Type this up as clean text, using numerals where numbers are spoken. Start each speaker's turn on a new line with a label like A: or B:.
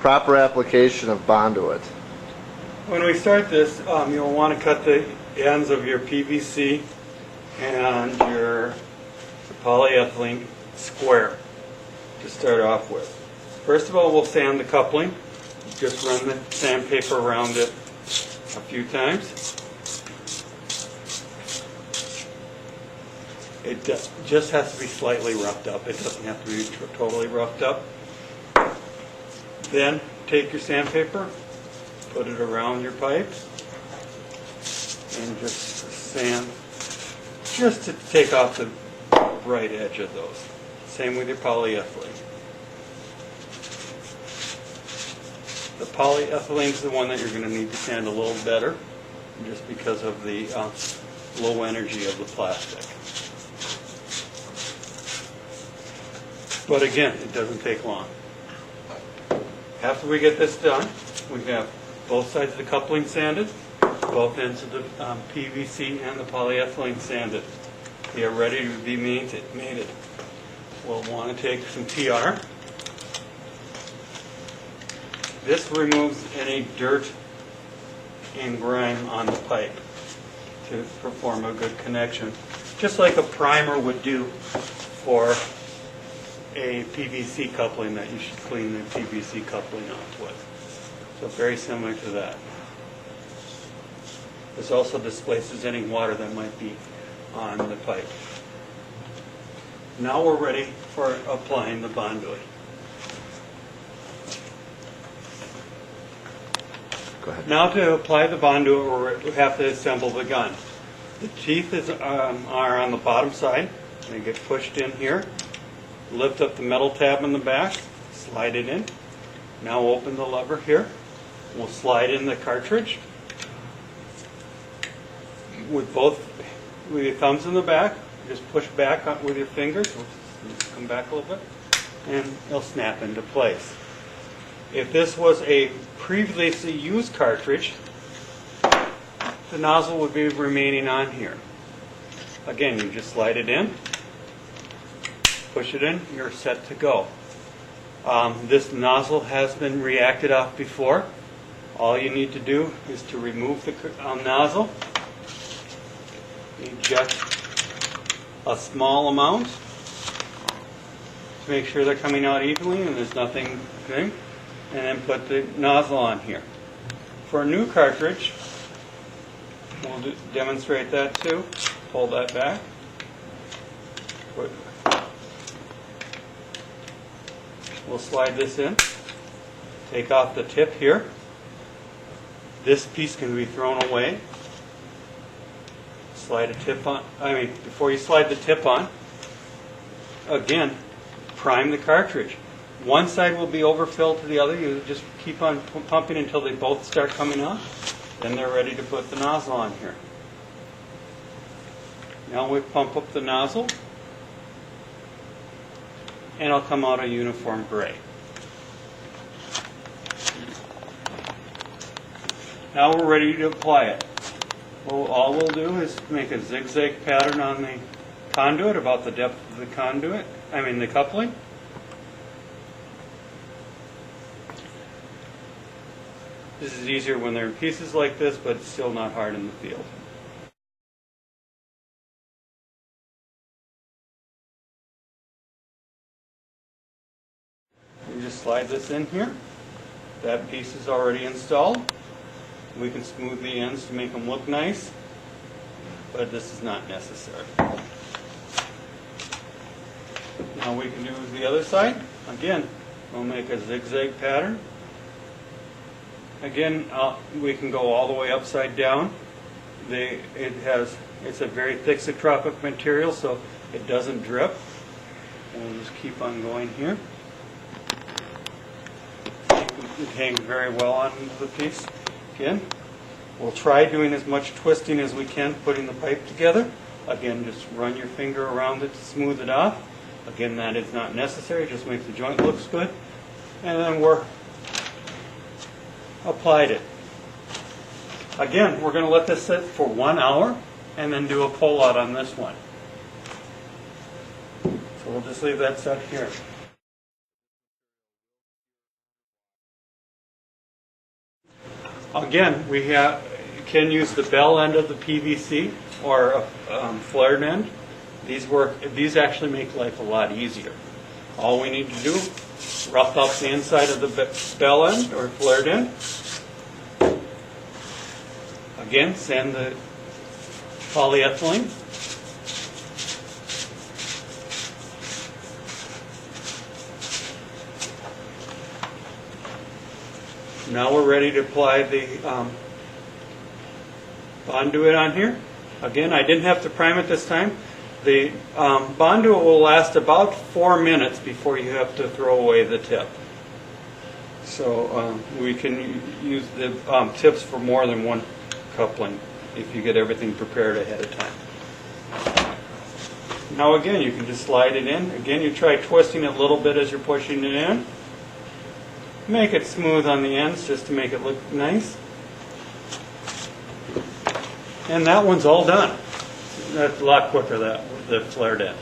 A: Proper application of Bonduit.
B: When we start this, you'll want to cut the ends of your PVC and your polyethylene square to start off with. First of all, we'll sand the coupling. Just run the sandpaper around it a few times. It just has to be slightly roughed up. It doesn't have to be totally roughed up. Then take your sandpaper, put it around your pipes, and just sand, just to take off the right edge of those. Same with your polyethylene. The polyethylene is the one that you're going to need to sand a little better, just because of the low energy of the plastic. But again, it doesn't take long. After we get this done, we have both sides of the coupling sanded, both ends of the PVC and the polyethylene sanded. They are ready to be mated. We'll want to take some TR. This removes any dirt and grime on the pipe to perform a good connection, just like a primer would do for a PVC coupling that you should clean the PVC coupling off with. So very similar to that. This also displaces any water that might be on the pipe. Now we're ready for applying the Bonduit.
A: Go ahead.
B: Now to apply the Bonduit, we have to assemble the gun. The teeth are on the bottom side. They get pushed in here. Lift up the metal tab in the back, slide it in. Now open the lever here. We'll slide in the cartridge with your thumbs in the back. Just push back with your fingers. Come back a little bit, and it'll snap into place. If this was a previously used cartridge, the nozzle would be remaining on here. Again, you just slide it in. Push it in, you're set to go. This nozzle has been reacted off before. All you need to do is to remove the nozzle, eject a small amount to make sure they're coming out evenly and there's nothing, and then put the nozzle on here. For a new cartridge, we'll demonstrate that too. Pull that back. We'll slide this in, take off the tip here. This piece can be thrown away. Slide a tip on, before you slide the tip on, again, prime the cartridge. One side will be overfilled to the other. You just keep on pumping until they both start coming out. Then they're ready to put the nozzle on here. Now we pump up the nozzle, and it'll come out a uniform gray. Now we're ready to apply it. Well, all we'll do is make a zigzag pattern on the conduit, about the depth of the conduit, the coupling. This is easier when they're in pieces like this, but it's still not hard in the field. You just slide this in here. That piece is already installed. We can smooth the ends to make them look nice, but this is not necessary. Now we can do the other side. Again, we'll make a zigzag pattern. Again, we can go all the way upside down. It's a very thixotropic material, so it doesn't drip. We'll just keep on going here. It hangs very well onto the piece. Again, we'll try doing as much twisting as we can, putting the pipe together. Again, just run your finger around it to smooth it off. Again, that is not necessary, just makes the joint looks good. And then we're applied it. Again, we're going to let this sit for 1 hour and then do a pull out on this one. So we'll just leave that set here. Again, we can use the bell end of the PVC or a flared end. These actually make life a lot easier. All we need to do, rough up the inside of the bell end or flared end. Again, sand the polyethylene. Now we're ready to apply the Bonduit on here. Again, I didn't have to prime it this time. The Bonduit will last about 4 minutes before you have to throw away the tip. So we can use the tips for more than one coupling if you get everything prepared ahead of time. Now again, you can just slide it in. Again, you try twisting it a little bit as you're pushing it in. Make it smooth on the ends just to make it look nice. And that one's all done. That's a lot quicker, the flared end.